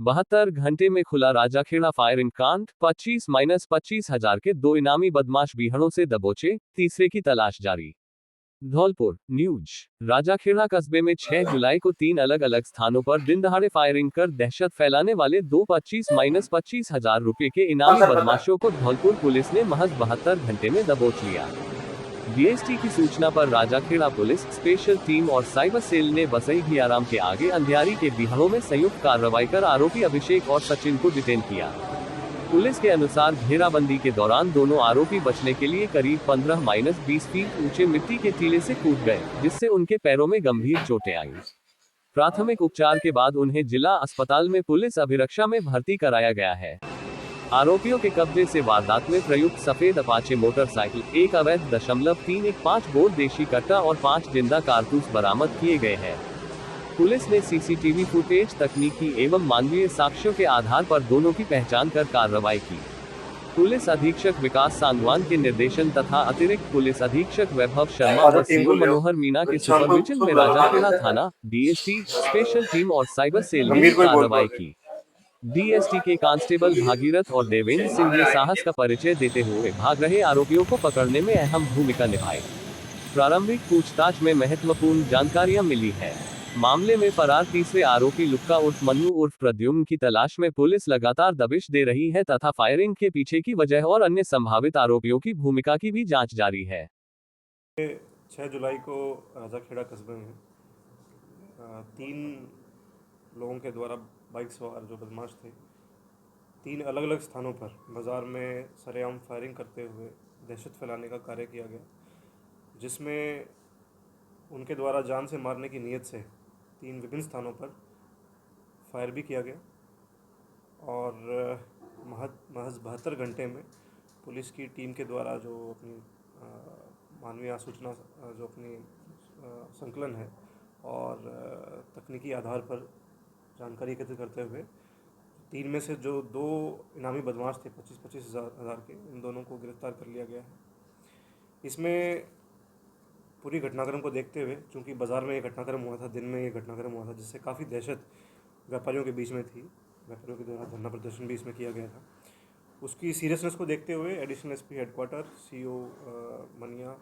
72 घंटे में खुला राजाखेड़ा फायरिंग कांड, 25-25,000 के 2 इनामी बदमाश बीहड़ों से दबोचे, तीसरे की तलाश जारी। धौलपुर न्यूज। राजाखेड़ा कस्बे में 6 जुलाई को 3 अलग अलग स्थानों पर दिन दहाड़े फायरिंग कर दहशत फैलाने वाले 2 25-25,000 रुपए के इनामी बदमाशों को धौलपुर पुलिस ने महज 72 घंटे में दबोच लिया। डीएसटी की सूचना पर राजाखेड़ा पुलिस स्पेशल टीम और साइबर सेल ने बसई घियाराम के आगे अंधियारी के बीहड़ों में संयुक्त कार्रवाई कर आरोपी अभिषेक और सचिन को डिटेन किया। पुलिस के अनुसार घेराबंदी के दौरान दोनों आरोपी बचने के लिए करीब 15-20 फीट ऊंचे मिट्टी के टीले से कूद गए, जिससे उनके पैरों में गंभीर चोटें आईं। प्राथमिक उपचार के बाद उन्हें जिला अस्पताल में पुलिस अभिरक्षा में भर्ती कराया गया है। आरोपियों के कब्जे से वारदात में प्रयुक्त सफेद अपाचे मोटरसाइकिल, एक अवैध 315 बोर देशी कट्टा और 5 जिंदा कारतूस बरामद किए गए हैं। पुलिस ने सीसीटीवी फुटेज, तकनीकी एवं मानवीय साक्ष्यों के आधार पर दोनों की पहचान कर कार्रवाई की। पुलिस अधीक्षक विकास सांगवान के निर्देशन तथा अतिरिक्त पुलिस अधीक्षक वैभव शर्मा व सीओ मनोहर मीना के सुपरविजन में राजाखेड़ा थाना, डीएसटी, स्पेशल टीम और साइबर सेल ने कार्रवाई की। डीएसटी के कांस्टेबल भागीरथ और देवेंद्र सिंह ने साहस का परिचय देते हुए भाग रहे आरोपियों को पकड़ने में अहम भूमिका निभाई। प्रारंभिक पूछताछ में महत्वपूर्ण जानकारियां मिली है। मामले में फरार तीसरे आरोपी लुक्का उर्फ मन्नू उर्फ प्रद्युम्न की तलाश में पुलिस लगातार दबिश दे रही है तथा फायरिंग के पीछे की वजह और अन्य संभावित आरोपियों की भूमिका की भी जांच जारी है। 6 जुलाई को राजाखेड़ा कस्बे में 3 लोगों के द्वारा बाइक सवार जो बदमाश थे 3 अलग अलग स्थानों पर बाज़ार में सरेआम फायरिंग करते हुए दहशत फैलाने का कार्य किया गया, जिसमें उनके द्वारा जान से मारने की नीयत से 3 विभिन्न स्थानों पर फायर भी किया गया और महज 72 घंटे में पुलिस की टीम के द्वारा जो अपनी मानवीय सूचना जो अपनी संकलन है और तकनीकी आधार पर जानकारी एकत्रित करते हुए 3 में से जो 2 इनामी बदमाश थे 25-25 हज़ार के, इन दोनों को गिरफ्तार कर लिया गया है। इसमें पूरी घटनाक्रम को देखते हुए, चूँकि बाज़ार में ये घटनाक्रम हुआ था, दिन में ये घटनाक्रम हुआ था, जिससे काफ़ी दहशत व्यापारियों के बीच में थी, व्यापारियों के द्वारा धरना प्रदर्शन भी इसमें किया गया था। उसकी सीरियसनेस को देखते हुए एडिशनल एसपी हेडक्वार्टर, सीओ मनिया,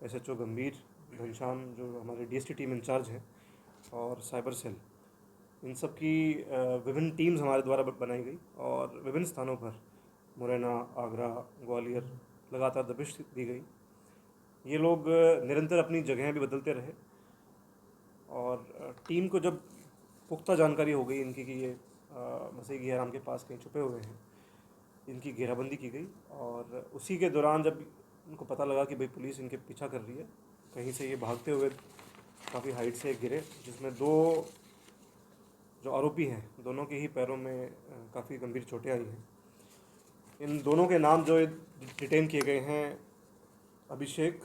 एसएचओ गंभीर, घनश्याम जो हमारे डीएसटी टीम इंचार्ज हैं और साइबर सेल, इन सब की विभिन्न टीम्स हमारे द्वारा बनाई गई और विभिन्न स्थानों पर मुरैना, आगरा, ग्वालियर लगातार दबिश दी गई। ये लोग निरंतर अपनी जगहें भी बदलते रहे और टीम को जब पुख्ता जानकारी हो गई इनकी कि ये बसई घियाराम के पास कहीं छुपे हुए हैं, इनकी घेराबंदी की गई और उसी के दौरान जब उनको पता लगा कि भाई पुलिस इनके पीछा कर रही है, कहीं से ये भागते हुए काफ़ी हाइट से गिरे, जिसमें 2 जो आरोपी हैं दोनों के ही पैरों में काफ़ी गंभीर चोटें आई हैं। इन दोनों के नाम जो डिटेन किए गए हैं, अभिषेक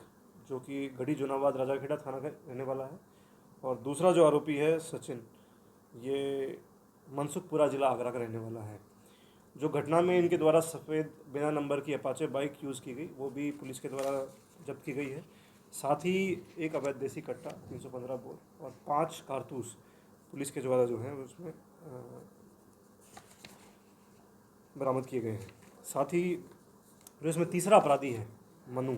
जो कि गढ़ी जुनाबाद राजाखेड़ा थाना का रहने वाला है और दूसरा जो आरोपी है सचिन, ये मनसुखपुरा ज़िला आगरा का रहने वाला है। जो घटना में इनके द्वारा सफ़ेद बिना नंबर की अपाचे बाइक यूज़ की गई, वो भी पुलिस के द्वारा जब्त की गई है। साथ ही एक अवैध देसी कट्टा 315 बोर और 5 कारतूस पुलिस के द्वारा जो है उसमें बरामद किए गए हैं। साथ ही जो इसमें तीसरा अपराधी है मनु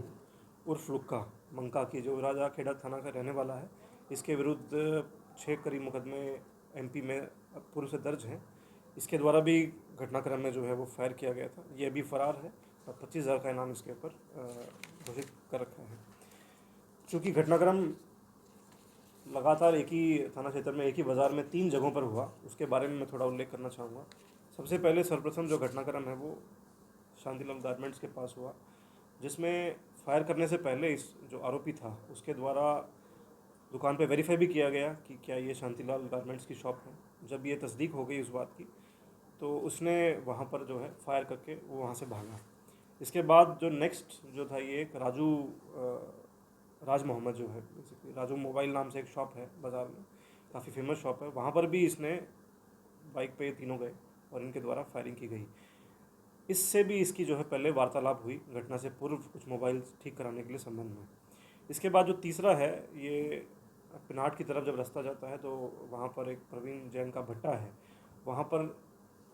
उर्फ लुक्का मंका की, जो राजाखेड़ा थाना का रहने वाला है, इसके विरुद्ध 6 करीब मुकदमे एमपी में पूर्व से दर्ज हैं। इसके द्वारा भी घटनाक्रम में जो है वो फायर किया गया था। ये अभी फरार है और 25,000 का इनाम इसके ऊपर घोषित कर रखा है। चूँकि घटनाक्रम लगातार एक ही थाना क्षेत्र में एक ही बाज़ार में 3 जगहों पर हुआ, उसके बारे में मैं थोड़ा उल्लेख करना चाहूँगा। सबसे पहले सर्वप्रथम जो घटनाक्रम है वो शांतिलाल गारमेंट्स के पास हुआ, जिसमें फायर करने से पहले इस जो आरोपी था उसके द्वारा दुकान पे वेरीफाई भी किया गया कि क्या ये शांतिलाल गारमेंट्स की शॉप है। जब ये तस्दीक हो गई उस बात की, तो उसने वहाँ पर जो है फायर करके वो वहाँ से भागा। इसके बाद जो नेक्स्ट जो था, ये एक राज मोहम्मद जो है, बेसिकली राजू मोबाइल नाम से एक शॉप है बाज़ार में, काफ़ी फेमस शॉप है, वहाँ पर भी इसने बाइक पे तीनों गए और इनके द्वारा फायरिंग की गई। इससे भी इसकी जो है पहले वार्तालाप हुई घटना से पूर्व कुछ मोबाइल ठीक कराने के लिए संबंध में। इसके बाद जो तीसरा है, ये पिनाट की तरफ जब रास्ता जाता है तो वहाँ पर एक प्रवीण जैन का भट्टा है, वहाँ पर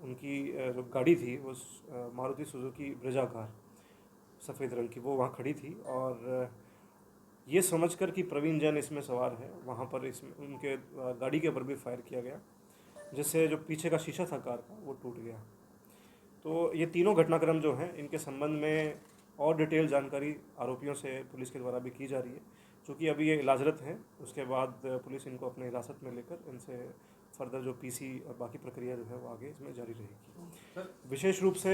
उनकी जो गाड़ी थी वो मारुति सुजुकी ब्रेजा कार सफ़ेद रंग की, वो वहाँ खड़ी थी और ये समझकर कि प्रवीण जैन इसमें सवार है, वहाँ पर इसमें उनके गाड़ी के ऊपर भी फायर किया गया, जिससे जो पीछे का शीशा था कार का वो टूट गया। तो ये तीनों घटनाक्रम जो हैं इनके संबंध में और डिटेल जानकारी आरोपियों से पुलिस के द्वारा भी की जा रही है। चूँकि अभी ये इलाजरत हैं, उसके बाद पुलिस इनको अपने हिरासत में लेकर इनसे फर्दर जो पीसी और बाकी प्रक्रिया जो है वो आगे इसमें जारी रहेगी। विशेष रूप से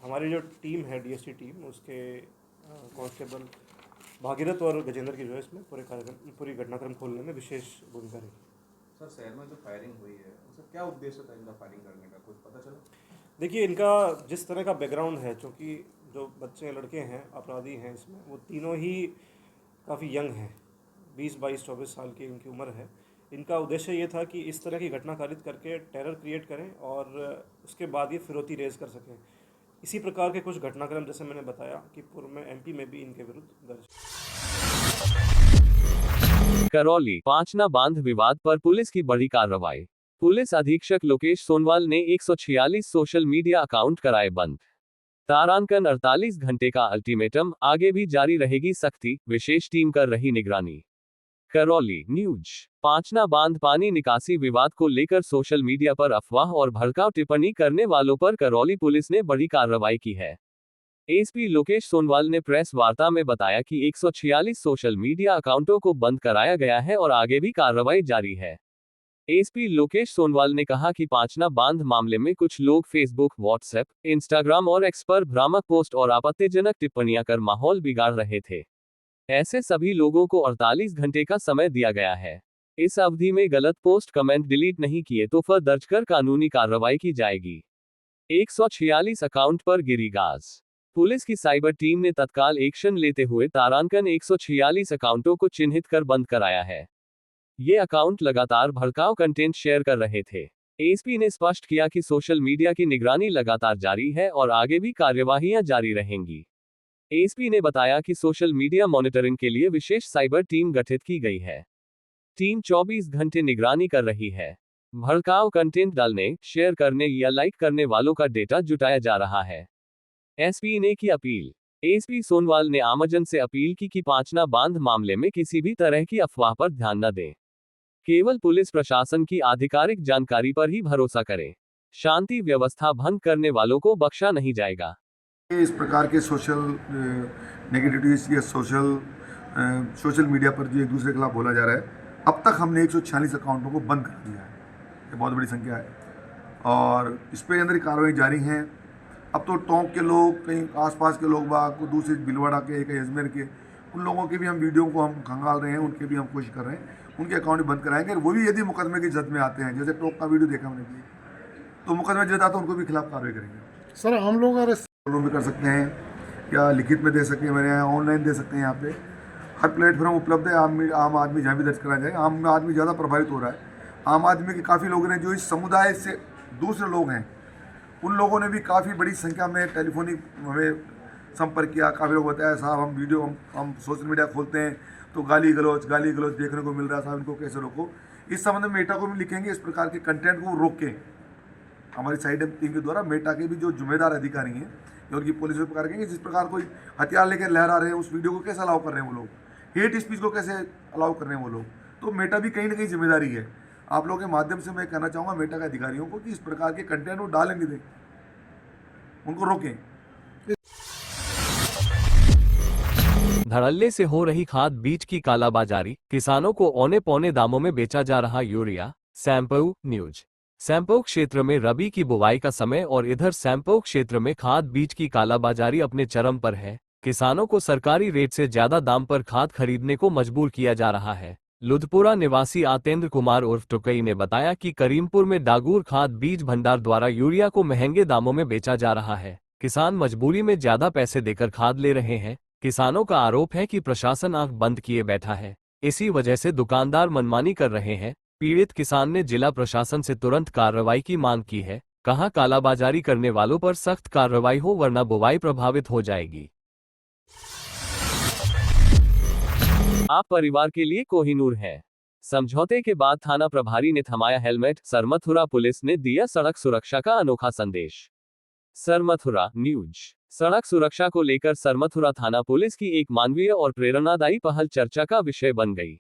हमारी जो टीम है डीएसटी टीम, उसके कांस्टेबल भागीरथ और गजेंद्र की जो है इसमें पूरी घटनाक्रम खोलने में विशेष भूमिका रही। सर, शहर में जो फायरिंग हुई है उसका क्या उद्देश्य था, इनका फायरिंग करने का कुछ पता चला? देखिए, इनका जिस तरह का बैकग्राउंड है, चूँकि जो बच्चे लड़के हैं अपराधी हैं इसमें, वो तीनों ही काफ़ी यंग हैं, 20, 22, 24 साल की इनकी उम्र है। इनका उद्देश्य ये था कि इस तरह की घटना कारित करके टेरर क्रिएट करें और उसके बाद ये फिरौती रेज कर सकें। इसी प्रकार के कुछ घटनाक्रम जैसे मैंने बताया कि पूर्व में एमपी में भी इनके विरुद्ध दर्ज। करौली पांचना बांध विवाद पर पुलिस की बड़ी कार्रवाई। पुलिस अधीक्षक लोकेश सोनवाल ने 146 सोशल मीडिया अकाउंट कराए बंद। तारांकन 48 घंटे का अल्टीमेटम, आगे भी जारी रहेगी सख्ती, विशेष टीम कर रही निगरानी। करौली न्यूज। पांचना बांध पानी निकासी विवाद को लेकर सोशल मीडिया पर अफवाह और भड़काऊ टिप्पणी करने वालों पर करौली पुलिस ने बड़ी कार्रवाई की है। एसपी लोकेश सोनवाल ने प्रेस वार्ता में बताया कि 146 सोशल मीडिया अकाउंटों को बंद कराया गया है और आगे भी कार्रवाई जारी है। एसपी लोकेश सोनवाल ने कहा कि पांचना बांध मामले में कुछ लोग फेसबुक, व्हाट्सएप, इंस्टाग्राम और एक्स पर भ्रामक पोस्ट और आपत्तिजनक टिप्पणियां कर माहौल बिगाड़ रहे थे। ऐसे सभी लोगों को 48 घंटे का समय दिया गया है। इस अवधि में गलत पोस्ट, कमेंट डिलीट नहीं किए तो फर दर्ज कर कानूनी कार्रवाई की जाएगी। 146 अकाउंट पर गिरी गाज। पुलिस की साइबर टीम ने तत्काल एक्शन लेते हुए तारांकन 146 अकाउंटों को चिन्हित कर बंद कराया है। ये अकाउंट लगातार भड़काऊ कंटेंट शेयर कर रहे थे। एसपी ने स्पष्ट किया कि सोशल मीडिया की निगरानी लगातार जारी है और आगे भी कार्यवाहियां जारी रहेंगी। एसपी ने बताया कि सोशल मीडिया मॉनिटरिंग के लिए विशेष साइबर टीम गठित की गई है। टीम 24 घंटे निगरानी कर रही है। भड़काऊ कंटेंट डालने, शेयर करने या लाइक करने वालों का डेटा जुटाया जा रहा है। एसपी ने की अपील। एसपी सोनवाल ने आमजन से अपील की कि पांचना बांध मामले में किसी भी तरह की अफवाह पर ध्यान न दें। केवल पुलिस प्रशासन की आधिकारिक जानकारी पर ही भरोसा करें। शांति व्यवस्था भंग करने वालों को बख्शा नहीं जाएगा। इस प्रकार के सोशल नेगेटिविटीज या सोशल मीडिया पर जो एक दूसरे के खिलाफ बोला जा रहा है, अब तक हमने 146 अकाउंटों को बंद कर दिया है। ये बहुत बड़ी संख्या है और इस पर अंदर कार्रवाई जारी है। अब तो टोंक के लोग, कहीं आसपास के लोग बाग, दूसरे भीलवाड़ा के, कहीं अजमेर के, उन लोगों के भी हम वीडियो को हम खंगाल रहे हैं, उनके भी हम कोशिश कर रहे हैं, उनके अकाउंट भी बंद कराएंगे। वो भी यदि मुकदमे की जद में आते हैं, जैसे टोंक का वीडियो देखा हमने भी, तो मुकदमे जद आता है उनको भी खिलाफ कार्रवाई करेंगे। सर, हम लोग भी कर सकते हैं या लिखित में दे सकते हैं, मेरे यहाँ ऑनलाइन दे सकते हैं। यहाँ पे हर प्लेटफॉर्म उपलब्ध है। आम आदमी जहाँ भी दर्ज करा जाए। आम आदमी ज़्यादा प्रभावित हो रहा है। आम आदमी के काफ़ी लोग हैं जो इस समुदाय से दूसरे लोग हैं, उन लोगों ने भी काफ़ी बड़ी संख्या में टेलीफोनिक हमें संपर्क किया। काफ़ी लोग बताया, साहब हम वीडियो हम सोशल मीडिया खोलते हैं तो गाली गलौज देखने को मिल रहा है, साहब इनको कैसे रोको। इस संबंध में मेटा को भी लिखेंगे, इस प्रकार के कंटेंट को रोकें। हमारी साइड टीम के द्वारा मेटा के भी जो जिम्मेदार अधिकारी हैं या उनकी पुलिस को प्रकार करेंगे, जिस प्रकार कोई हथियार लेकर लहरा रहे हैं उस वीडियो को कैसे अलाउ कर रहे हैं वो लोग, हेट स्पीच को कैसे अलाउ कर रहे हैं वो लोग, तो मेटा भी कहीं ना कहीं जिम्मेदारी है। आप लोगों के माध्यम से मैं कहना चाहूँगा मेटा के अधिकारियों को कि इस प्रकार के कंटेंट वो डालें नहीं दें, उनको रोकें। धड़ल्ले से हो रही खाद बीज की कालाबाजारी, किसानों को औने पौने दामों में बेचा जा रहा यूरिया। सैंपऊ न्यूज। सैंपऊ क्षेत्र में रबी की बुवाई का समय और इधर सैंपऊ क्षेत्र में खाद बीज की कालाबाजारी अपने चरम पर है। किसानों को सरकारी रेट से ज्यादा दाम पर खाद खरीदने को मजबूर किया जा रहा है। लुधपुरा निवासी आतेंद्र कुमार उर्फ टुकई ने बताया कि करीमपुर में डागूर खाद बीज भंडार द्वारा यूरिया को महंगे दामों में बेचा जा रहा है। किसान मजबूरी में ज्यादा पैसे देकर खाद ले रहे हैं। किसानों का आरोप है कि प्रशासन आंख बंद किए बैठा है, इसी वजह से दुकानदार मनमानी कर रहे हैं। पीड़ित किसान ने जिला प्रशासन से तुरंत कार्रवाई की मांग की है। कहा, कालाबाजारी करने वालों पर सख्त कार्रवाई हो वरना बुवाई प्रभावित हो जाएगी। आप परिवार के लिए कोहिनूर है। समझौते के बाद थाना प्रभारी ने थमाया हेलमेट, सरमथुरा पुलिस ने दिया सड़क सुरक्षा का अनोखा संदेश। सरमथुरा न्यूज। सड़क सुरक्षा को लेकर सरमथुरा थाना पुलिस की एक मानवीय और प्रेरणादायी पहल चर्चा का विषय बन गई।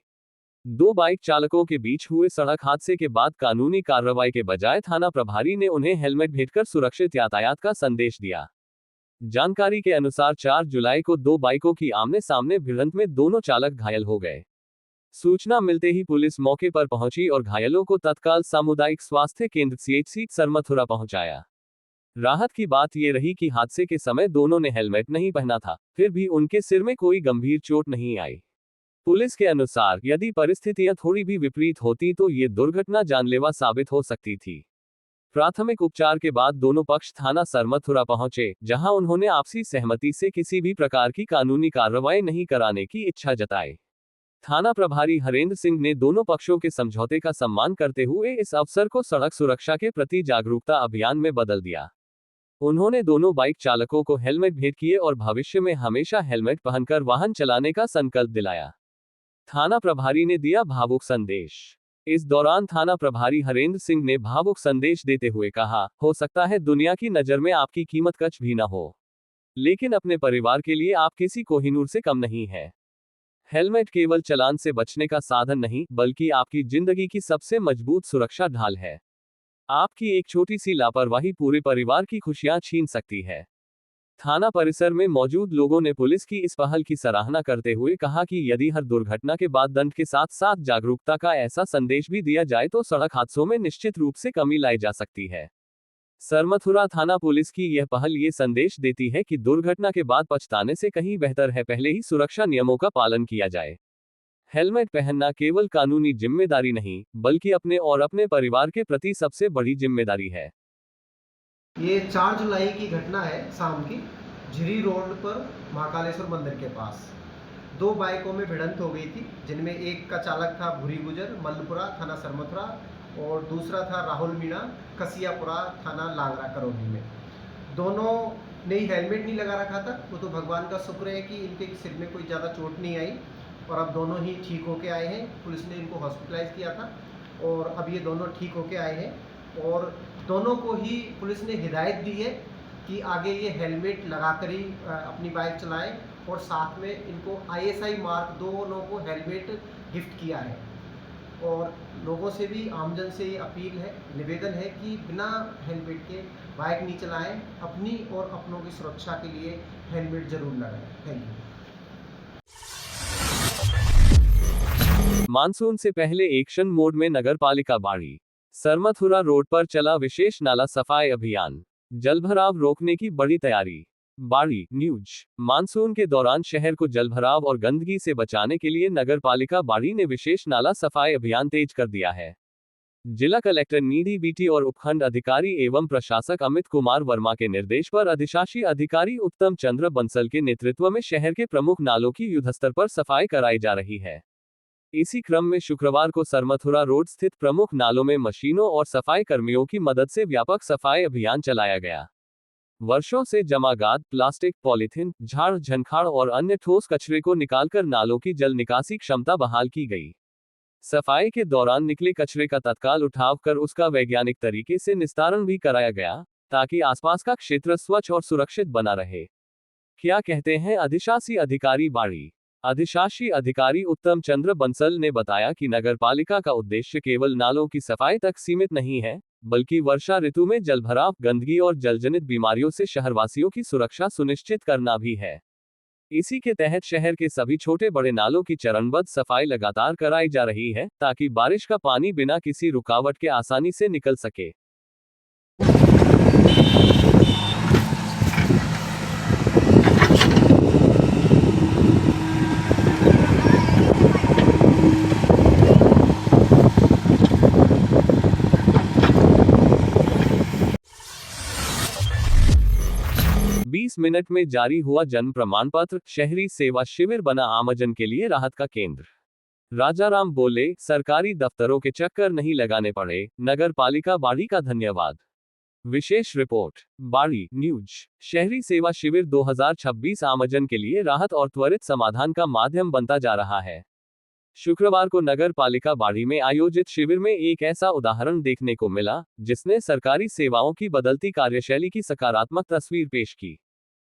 दो बाइक चालकों के बीच हुए सड़क हादसे के बाद कानूनी कार्रवाई के बजाय थाना प्रभारी ने उन्हें हेलमेट भेंटकर सुरक्षित यातायात का संदेश दिया। जानकारी के अनुसार 4 जुलाई को दो बाइकों की आमने सामने भिड़ंत में दोनों चालक घायल हो गए। सूचना मिलते ही पुलिस मौके पर पहुंची और घायलों को तत्काल सामुदायिक स्वास्थ्य केंद्र CHC सरमथुरा पहुंचाया। राहत की बात यह रही कि हादसे के समय दोनों ने हेलमेट नहीं पहना था, फिर भी उनके सिर में कोई गंभीर चोट नहीं आई। पुलिस के अनुसार यदि परिस्थितियां थोड़ी भी विपरीत होती तो ये दुर्घटना जानलेवा साबित हो सकती थी। प्राथमिक उपचार के बाद दोनों पक्ष थाना सरमथुरा पहुंचे, जहां उन्होंने आपसी सहमति से किसी भी प्रकार की कानूनी कार्रवाई नहीं कराने की इच्छा जताई। थाना प्रभारी हरेंद्र सिंह ने दोनों पक्षों के समझौते का सम्मान करते हुए इस अवसर को सड़क सुरक्षा के प्रति जागरूकता अभियान में बदल दिया। उन्होंने दोनों बाइक चालकों को हेलमेट भेंट किए और भविष्य में हमेशा हेलमेट पहनकर वाहन चलाने का संकल्प दिलाया। थाना प्रभारी ने दिया भावुक संदेश। इस दौरान थाना प्रभारी हरेंद्र सिंह ने भावुक संदेश देते हुए कहा, हो सकता है दुनिया की नजर में आपकी कीमत कुछ भी न हो, लेकिन अपने परिवार के लिए आप किसी कोहिनूर से कम नहीं है। हेलमेट केवल चालान से बचने का साधन नहीं, बल्कि आपकी जिंदगी की सबसे मजबूत सुरक्षा ढाल है। आपकी एक छोटी सी लापरवाही पूरे परिवार की खुशियां छीन सकती है। थाना परिसर में मौजूद लोगों ने पुलिस की इस पहल की सराहना करते हुए कहा कि यदि हर दुर्घटना के बाद दंड के साथ साथ जागरूकता का ऐसा संदेश भी दिया जाए तो सड़क हादसों में निश्चित रूप से कमी लाई जा सकती है। सरमथुरा थाना पुलिस की यह पहल ये संदेश देती है कि दुर्घटना के बाद पछताने से कहीं बेहतर है पहले ही सुरक्षा नियमों का पालन किया जाए। हेलमेट पहनना केवल कानूनी जिम्मेदारी नहीं, बल्कि अपने और अपने परिवार के प्रति सबसे बड़ी जिम्मेदारी है। ये 4 जुलाई की घटना है शाम की, झिरी रोड पर महाकालेश्वर मंदिर के पास। दो बाइकों में भिड़ंत हो गई थी, जिनमें एक का चालक था भूरी गुजर, मल्लपुरा थाना सरमथुरा, और दूसरा था राहुल मीणा, कसियापुरा थाना लांगरा करौली में। दोनों ने ही हेलमेट नहीं लगा रखा था। वो तो भगवान का शुक्र है कि इनके सिर में कोई ज़्यादा चोट नहीं आई और अब दोनों ही ठीक होके आए हैं। पुलिस ने इनको हॉस्पिटलाइज किया था और अब ये दोनों ठीक होके आए हैं और दोनों को ही पुलिस ने हिदायत दी है कि आगे ये हेलमेट लगाकर ही अपनी बाइक चलाएं और साथ में इनको ISI मार्क दोनों को हेलमेट गिफ्ट किया है। और लोगों से भी, आमजन से ये अपील है, निवेदन है कि बिना हेलमेट के बाइक नहीं चलाएं। अपनी और अपनों की सुरक्षा के लिए हेलमेट जरूर लगाएं। Thank you. मानसून से पहले एक्शन मोड में नगरपालिका बाड़ी। सरमथुरा रोड पर चला विशेष नाला सफाई अभियान। जलभराव रोकने की बड़ी तैयारी। बाड़ी न्यूज। मानसून के दौरान शहर को जलभराव और गंदगी से बचाने के लिए नगरपालिका बाड़ी ने विशेष नाला सफाई अभियान तेज कर दिया है। जिला कलेक्टर निधि बीटी और उपखंड अधिकारी एवं प्रशासक अमित कुमार वर्मा के निर्देश पर अधिशासी अधिकारी उत्तम चंद्र बंसल के नेतृत्व में शहर के प्रमुख नालों की युद्धस्तर पर सफाई कराई जा रही है। इसी क्रम में शुक्रवार को सरमथुरा रोड स्थित प्रमुख नालों में मशीनों और सफाई कर्मियों की मदद से व्यापक सफाई अभियान चलाया गया। वर्षों से जमा गाद, प्लास्टिक, पॉलीथिन, झाड़ झंखाड़ और अन्य ठोस कचरे को निकालकर नालों की जल निकासी क्षमता बहाल की गई। सफाई के दौरान निकले कचरे का तत्काल उठाव कर उसका वैज्ञानिक तरीके से निस्तारण भी कराया गया, ताकि आसपास का क्षेत्र स्वच्छ और सुरक्षित बना रहे। क्या कहते हैं अधिशासी अधिकारी बाड़ी। अधिशासी अधिकारी उत्तम चंद्र बंसल ने बताया कि नगरपालिका का उद्देश्य केवल नालों की सफाई तक सीमित नहीं है, बल्कि वर्षा ऋतु में जलभराव, गंदगी और जलजनित बीमारियों से शहरवासियों की सुरक्षा सुनिश्चित करना भी है। इसी के तहत शहर के सभी छोटे बड़े नालों की चरणबद्ध सफाई लगातार कराई जा रही है, ताकि बारिश का पानी बिना किसी रुकावट के आसानी से निकल सके। मिनट में जारी हुआ जन्म प्रमाण पत्र। शहरी सेवा शिविर बना आमजन के लिए राहत का केंद्र। राजाराम बोले, सरकारी दफ्तरों के चक्कर नहीं लगाने पड़े, नगर पालिका बाड़ी का धन्यवाद। विशेष रिपोर्ट बाड़ी न्यूज। शहरी सेवा शिविर 2026 आमजन के लिए राहत और त्वरित समाधान का माध्यम बनता जा रहा है। शुक्रवार को नगर पालिका बाड़ी में आयोजित शिविर में एक ऐसा उदाहरण देखने को मिला जिसने सरकारी सेवाओं की बदलती कार्यशैली की सकारात्मक तस्वीर पेश की।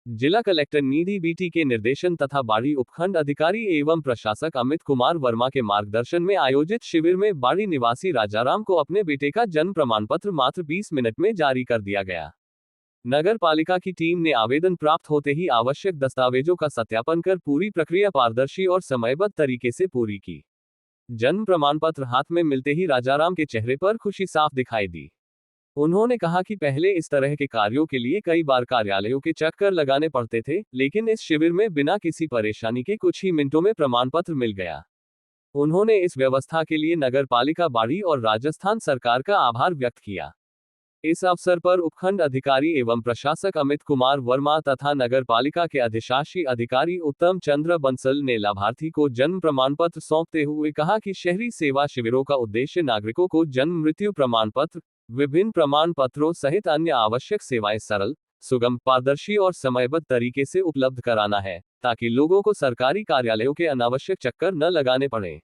जिला कलेक्टर निधि बीटी के निर्देशन तथा बाड़ी उपखंड अधिकारी एवं प्रशासक अमित कुमार वर्मा के मार्गदर्शन में आयोजित शिविर में बाड़ी निवासी राजाराम को अपने बेटे का जन्म प्रमाण पत्र मात्र 20 मिनट में जारी कर दिया गया। नगर पालिका की टीम ने आवेदन प्राप्त होते ही आवश्यक दस्तावेजों का सत्यापन कर पूरी प्रक्रिया पारदर्शी और समयबद्ध तरीके से पूरी की। जन्म प्रमाण पत्र हाथ में मिलते ही राजाराम के चेहरे पर खुशी साफ दिखाई दी। उन्होंने कहा कि पहले इस तरह के कार्यों के लिए कई बार कार्यालयों के चक्कर लगाने पड़ते थे, लेकिन इस शिविर में बिना किसी परेशानी के कुछ ही मिनटों में प्रमाण पत्र मिल गया। उन्होंने इस व्यवस्था के लिए नगर पालिका बाड़ी और राजस्थान सरकार का आभार व्यक्त किया। इस अवसर पर उपखंड अधिकारी एवं प्रशासक अमित कुमार वर्मा तथा नगर पालिका के अधिशासी अधिकारी उत्तम चंद्र बंसल ने लाभार्थी को जन्म प्रमाण पत्र सौंपते हुए कहा कि शहरी सेवा शिविरों का उद्देश्य नागरिकों को जन्म मृत्यु प्रमाण पत्र, विभिन्न प्रमाण पत्रों सहित अन्य आवश्यक सेवाएं सरल, सुगम, पारदर्शी और समयबद्ध तरीके से उपलब्ध कराना है, ताकि लोगों को सरकारी कार्यालयों के अनावश्यक चक्कर न लगाने पड़े।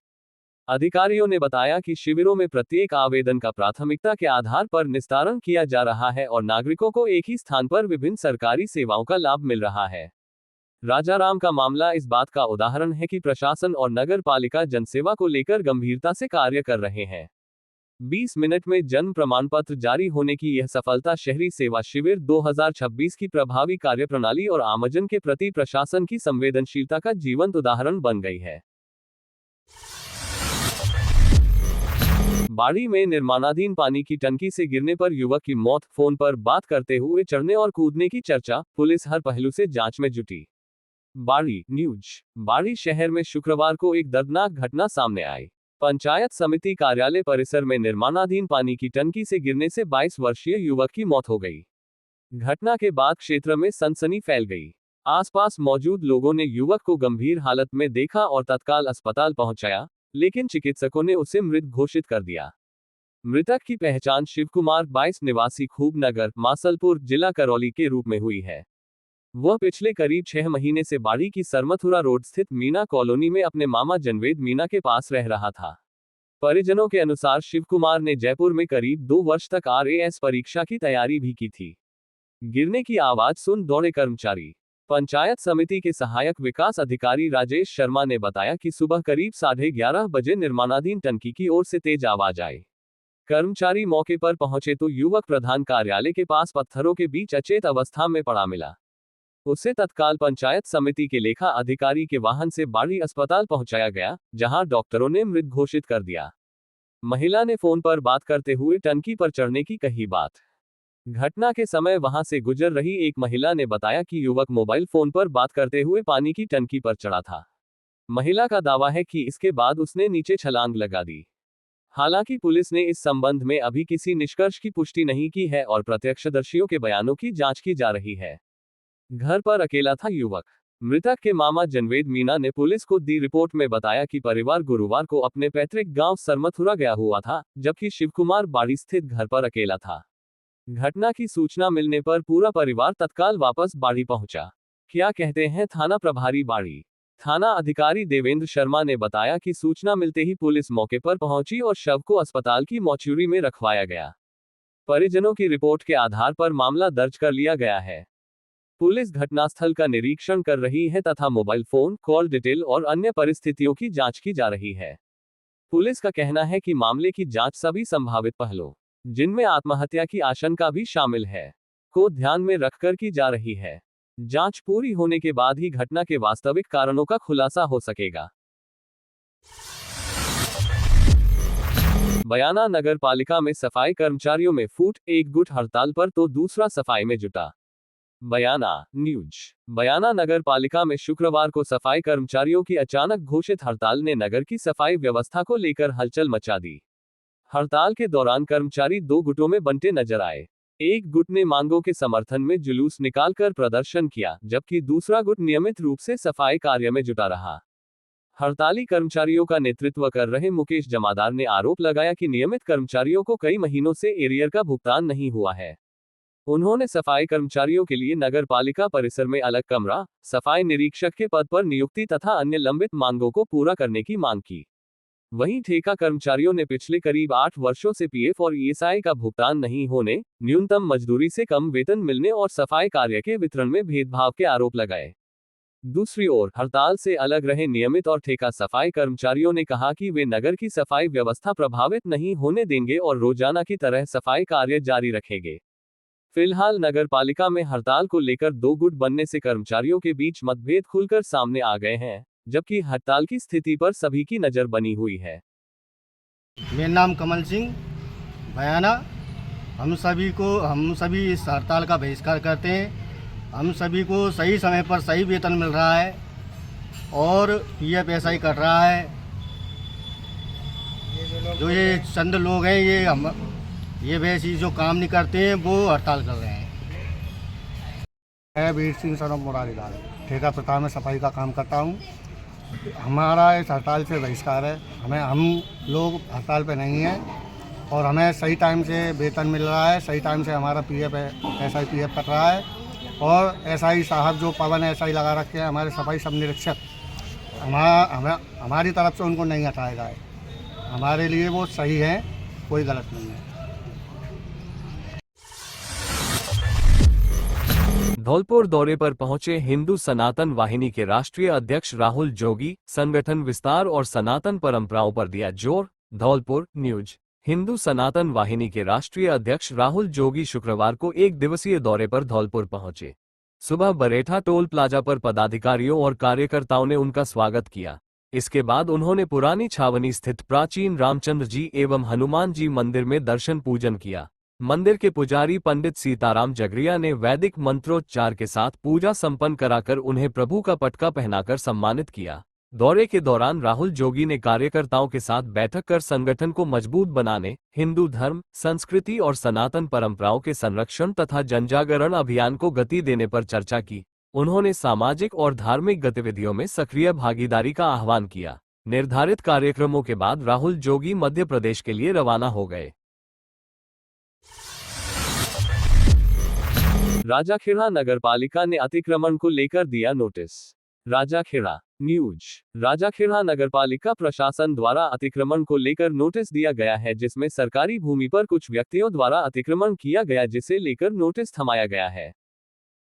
अधिकारियों ने बताया कि शिविरों में प्रत्येक आवेदन का प्राथमिकता के आधार पर निस्तारण किया जा रहा है और नागरिकों को एक ही स्थान पर विभिन्न सरकारी सेवाओं का लाभ मिल रहा है। राजाराम का मामला इस बात का उदाहरण है कि प्रशासन और नगर पालिका जनसेवा को लेकर गंभीरता से कार्य कर रहे हैं। 20 मिनट में जन्म प्रमाण पत्र जारी होने की यह सफलता शहरी सेवा शिविर 2026 की प्रभावी कार्यप्रणाली और आमजन के प्रति प्रशासन की संवेदनशीलता का जीवंत उदाहरण बन गई है। बाड़ी में निर्माणाधीन पानी की टंकी से गिरने पर युवक की मौत, फोन पर बात करते हुए चढ़ने और कूदने की चर्चा, पुलिस हर पहलू से जांच में जुटी। बाड़ी न्यूज। बाड़ी शहर में शुक्रवार को एक दर्दनाक घटना सामने आई। पंचायत समिति कार्यालय परिसर में निर्माणाधीन पानी की टंकी से गिरने से 22 वर्षीय युवक की मौत हो गई। घटना के बाद क्षेत्र में सनसनी फैल गई। आसपास मौजूद लोगों ने युवक को गंभीर हालत में देखा और तत्काल अस्पताल पहुंचाया, लेकिन चिकित्सकों ने उसे मृत घोषित कर दिया। मृतक की पहचान शिवकुमार 22 निवासी खूबनगर, मासलपुर, जिला करौली के रूप में हुई है। वह पिछले करीब 6 महीने से बाड़ी की सरमथुरा रोड स्थित मीना कॉलोनी में अपने मामा जनवेद मीना के पास रह रहा था। परिजनों के अनुसार शिवकुमार ने जयपुर में करीब 2 वर्ष तक RAS परीक्षा की तैयारी भी की थी। गिरने की आवाज सुन दौड़े कर्मचारी। पंचायत समिति के सहायक विकास अधिकारी राजेश शर्मा ने बताया कि सुबह करीब 11:30 बजे निर्माणाधीन टंकी की ओर से तेज आवाज आई। कर्मचारी मौके पर पहुंचे तो युवक प्रधान कार्यालय के पास पत्थरों के बीच अचेत अवस्था में पड़ा मिला। उसे तत्काल पंचायत समिति के लेखा अधिकारी के वाहन से बाड़ी अस्पताल पहुंचाया गया, जहां डॉक्टरों ने मृत घोषित कर दिया। महिला ने फोन पर बात करते हुए टंकी पर चढ़ने की कही बात। घटना के समय वहां से गुजर रही एक महिला ने बताया कि युवक मोबाइल फोन पर बात करते हुए पानी की टंकी पर चढ़ा था। महिला का दावा है कि इसके बाद उसने नीचे छलांग लगा दी। हालांकि पुलिस ने इस संबंध में अभी किसी निष्कर्ष की पुष्टि नहीं की है और प्रत्यक्षदर्शियों के बयानों की जांच की जा रही है। घर पर अकेला था युवक। मृतक के मामा जनवेद मीना ने पुलिस को दी रिपोर्ट में बताया कि परिवार गुरुवार को अपने पैतृक गांव सरमथुरा गया हुआ था, जबकि शिवकुमार बाड़ी स्थित घर पर अकेला था। घटना की सूचना मिलने पर पूरा परिवार तत्काल वापस बाड़ी पहुंचा। क्या कहते हैं थाना प्रभारी बाड़ी। थाना अधिकारी देवेंद्र शर्मा ने बताया कि सूचना मिलते ही पुलिस मौके पर पहुंची और शव को अस्पताल की मोर्चरी में रखवाया गया। परिजनों की रिपोर्ट के आधार पर मामला दर्ज कर लिया गया है। पुलिस घटनास्थल का निरीक्षण कर रही है तथा मोबाइल फोन कॉल डिटेल और अन्य परिस्थितियों की जांच की जा रही है। पुलिस का कहना है कि मामले की जांच सभी संभावित पहलुओं, जिनमें आत्महत्या की आशंका भी शामिल है, को ध्यान में रखकर की जा रही है। जांच पूरी होने के बाद ही घटना के वास्तविक कारणों का खुलासा हो सकेगा। बयाना नगर पालिका में सफाई कर्मचारियों में फूट, एक गुट हड़ताल पर तो दूसरा सफाई में जुटा। बयाना न्यूज। बयाना नगर पालिका में शुक्रवार को सफाई कर्मचारियों की अचानक घोषित हड़ताल ने नगर की सफाई व्यवस्था को लेकर हलचल मचा दी। हड़ताल के दौरान कर्मचारी 2 गुटों में बंटे नजर आए। एक गुट ने मांगों के समर्थन में जुलूस निकालकर प्रदर्शन किया, जबकि दूसरा गुट नियमित रूप से सफाई कार्य में जुटा रहा। हड़ताली कर्मचारियों का नेतृत्व कर रहे मुकेश जमादार ने आरोप लगाया कि नियमित कर्मचारियों को कई महीनों से एरियर का भुगतान नहीं हुआ है। उन्होंने सफाई कर्मचारियों के लिए नगर पालिका परिसर में अलग कमरा, सफाई निरीक्षक के पद पर नियुक्ति तथा अन्य लंबित मांगों को पूरा करने की मांग की। वहीं ठेका कर्मचारियों ने पिछले करीब 8 वर्षों से पीएफ और ईएसआई का भुगतान नहीं होने, न्यूनतम मजदूरी से कम वेतन मिलने और सफाई कार्य के वितरण में भेदभाव के आरोप लगाए। दूसरी ओर हड़ताल से अलग रहे नियमित और ठेका सफाई कर्मचारियों ने कहा कि वे नगर की सफाई व्यवस्था प्रभावित नहीं होने देंगे और रोजाना की तरह सफाई कार्य जारी रखेंगे। फिलहाल नगर पालिका में हड़ताल को लेकर दो गुट बनने से कर्मचारियों के बीच मतभेद खुलकर सामने आ गए हैं, जबकि हड़ताल की स्थिति पर सभी की नजर बनी हुई है। मेरा नाम कमल सिंह बयाना। हम सभी इस हड़ताल का बहिष्कार करते हैं। हम सभी को सही समय पर सही वेतन मिल रहा है और पीएफ एसआई कट रहा है। जो ये चंद लोग हैं ये वैसे जो काम नहीं करते हैं वो हड़ताल कर रहे हैं। मैं वीर सिंह सनम मुरारी लाल ठेका प्रथा में सफाई का काम करता हूँ। हमारा इस हड़ताल से बहिष्कार है। हम लोग हड़ताल पे नहीं हैं और हमें सही टाइम से वेतन मिल रहा है, सही टाइम से हमारा पीएफ कट रहा है और एसआई साहब जो पवन एसआई लगा रखे हैं हमारे सफाई सब निरीक्षक, हमारी तरफ से उनको नहीं हटाया जाए। हमारे लिए वो सही है, कोई गलत नहीं है। धौलपुर दौरे पर पहुंचे हिंदू सनातन वाहिनी के राष्ट्रीय अध्यक्ष राहुल जोगी, संगठन विस्तार और सनातन परंपराओं पर दिया जोर। धौलपुर न्यूज। हिंदू सनातन वाहिनी के राष्ट्रीय अध्यक्ष राहुल जोगी शुक्रवार को एक दिवसीय दौरे पर धौलपुर पहुंचे। सुबह बरेठा टोल प्लाजा पर पदाधिकारियों और कार्यकर्ताओं ने उनका स्वागत किया। इसके बाद उन्होंने पुरानी छावनी स्थित प्राचीन रामचंद्र जी एवं हनुमान जी मंदिर में दर्शन पूजन किया। मंदिर के पुजारी पंडित सीताराम जगरिया ने वैदिक मंत्रोच्चार के साथ पूजा संपन्न कराकर उन्हें प्रभु का पटका पहनाकर सम्मानित किया। दौरे के दौरान राहुल जोगी ने कार्यकर्ताओं के साथ बैठक कर संगठन को मजबूत बनाने, हिंदू धर्म, संस्कृति और सनातन परंपराओं के संरक्षण तथा जनजागरण अभियान को गति देने पर चर्चा की। उन्होंने सामाजिक और धार्मिक गतिविधियों में सक्रिय भागीदारी का आह्वान किया। निर्धारित कार्यक्रमों के बाद राहुल जोगी मध्य प्रदेश के लिए रवाना हो गए। राजाखेड़ा नगरपालिका ने अतिक्रमण को लेकर दिया नोटिस। राजाखेड़ा न्यूज। राजाखेड़ा नगरपालिका प्रशासन द्वारा अतिक्रमण को लेकर नोटिस दिया गया है, जिसमें सरकारी भूमि पर कुछ व्यक्तियों द्वारा अतिक्रमण किया गया, जिसे लेकर नोटिस थमाया गया है।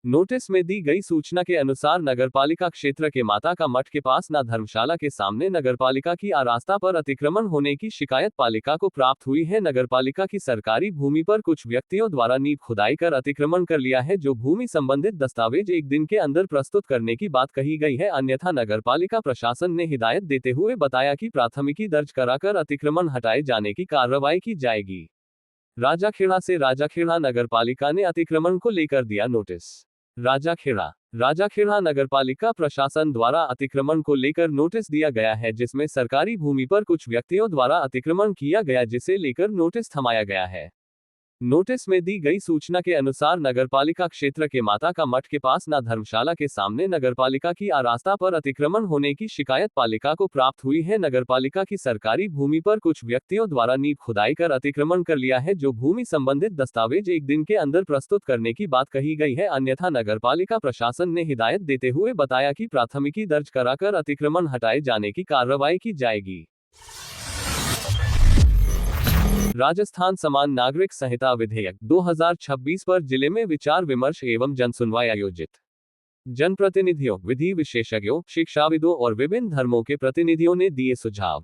नोटिस में दी गई सूचना के अनुसार नगरपालिका क्षेत्र के माता का मठ के पास न धर्मशाला के सामने नगरपालिका की आरास्ता पर अतिक्रमण होने की शिकायत पालिका को प्राप्त हुई है। नगरपालिका की सरकारी भूमि पर कुछ व्यक्तियों द्वारा नींव खुदाई कर अतिक्रमण कर लिया है, जो भूमि संबंधित दस्तावेज एक दिन के अंदर प्रस्तुत करने की बात कही गई है। अन्यथा नगरपालिका प्रशासन ने हिदायत देते हुए बताया कि प्राथमिकी दर्ज कराकर अतिक्रमण हटाए जाने की कार्रवाई की जाएगी। राजाखेड़ा से राजाखेड़ा नगरपालिका ने अतिक्रमण को लेकर दिया नोटिस। राजाखेड़ा नगरपालिका प्रशासन द्वारा अतिक्रमण को लेकर नोटिस दिया गया है, जिसमें सरकारी भूमि पर कुछ व्यक्तियों द्वारा अतिक्रमण किया गया, जिसे लेकर नोटिस थमाया गया है। नोटिस में दी गई सूचना के अनुसार नगरपालिका क्षेत्र के माता का मठ के पास न धर्मशाला के सामने नगरपालिका की आरास्ता पर अतिक्रमण होने की शिकायत पालिका को प्राप्त हुई है। नगरपालिका की सरकारी भूमि पर कुछ व्यक्तियों द्वारा नींव खुदाई कर अतिक्रमण कर लिया है, जो भूमि संबंधित दस्तावेज एक दिन के अंदर प्रस्तुत करने की बात कही गई है। अन्यथा नगरपालिका प्रशासन ने हिदायत देते हुए बताया कि प्राथमिकी दर्ज कराकर अतिक्रमण हटाए जाने की कार्रवाई की जाएगी। राजस्थान समान नागरिक संहिता विधेयक 2026 पर जिले में विचार विमर्श एवं जनसुनवाई आयोजित। जनप्रतिनिधियों, विधि विशेषज्ञों, शिक्षाविदों और विभिन्न धर्मों के प्रतिनिधियों ने दिए सुझाव।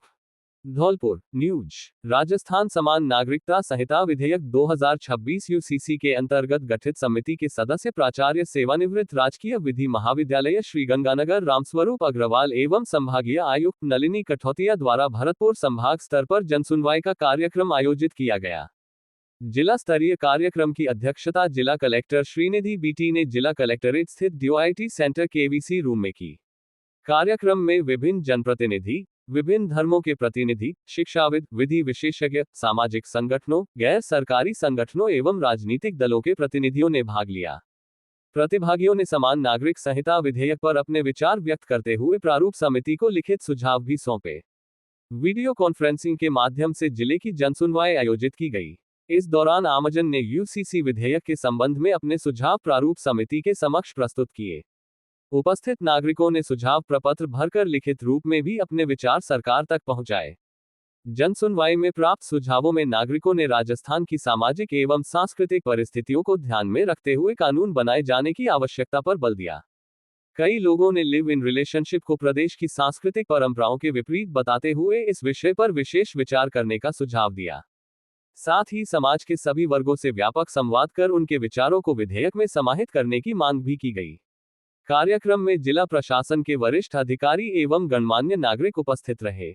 धौलपुर न्यूज। राजस्थान समान नागरिकता संहिता विधेयक 2026 यूसीसी के अंतर्गत गठित समिति के सदस्य प्राचार्य सेवानिवृत्त राजकीय विधि महाविद्यालय श्रीगंगानगर रामस्वरूप अग्रवाल एवं संभागीय आयुक्त नलिनी कठौतिया द्वारा भरतपुर संभाग स्तर पर जनसुनवाई का कार्यक्रम आयोजित किया गया। जिला स्तरीय कार्यक्रम की अध्यक्षता जिला कलेक्टर श्रीनिधि बीटी ने जिला कलेक्टरेट स्थित DOIT सेंटर KVC रूम में की। कार्यक्रम में विभिन्न जनप्रतिनिधि, विभिन्न धर्मों के प्रतिनिधि, शिक्षाविद, विधि विशेषज्ञ, सामाजिक संगठनों, गैर सरकारी संगठनों एवं राजनीतिक दलों के प्रतिनिधियों ने भाग लिया। प्रतिभागियों ने समान नागरिक संहिता विधेयक पर अपने विचार व्यक्त करते हुए प्रारूप समिति को लिखित सुझाव भी सौंपे। वीडियो कॉन्फ्रेंसिंग के माध्यम से जिले की जनसुनवाई आयोजित की गई। इस दौरान आमजन ने यूसीसी विधेयक के संबंध में अपने सुझाव प्रारूप समिति के समक्ष प्रस्तुत किए। उपस्थित नागरिकों ने सुझाव प्रपत्र भरकर लिखित रूप में भी अपने विचार सरकार तक पहुंचाए। जनसुनवाई में प्राप्त सुझावों में नागरिकों ने राजस्थान की सामाजिक एवं सांस्कृतिक परिस्थितियों को ध्यान में रखते हुए कानून बनाए जाने की आवश्यकता पर बल दिया। कई लोगों ने लिव इन रिलेशनशिप को प्रदेश की सांस्कृतिक परंपराओं के विपरीत बताते हुए इस विषय पर विशेष विचार करने का सुझाव दिया। साथ ही समाज के सभी वर्गों से व्यापक संवाद कर उनके विचारों को विधेयक में समाहित करने की मांग भी की गई। कार्यक्रम में जिला प्रशासन के वरिष्ठ अधिकारी एवं गणमान्य नागरिक उपस्थित रहे।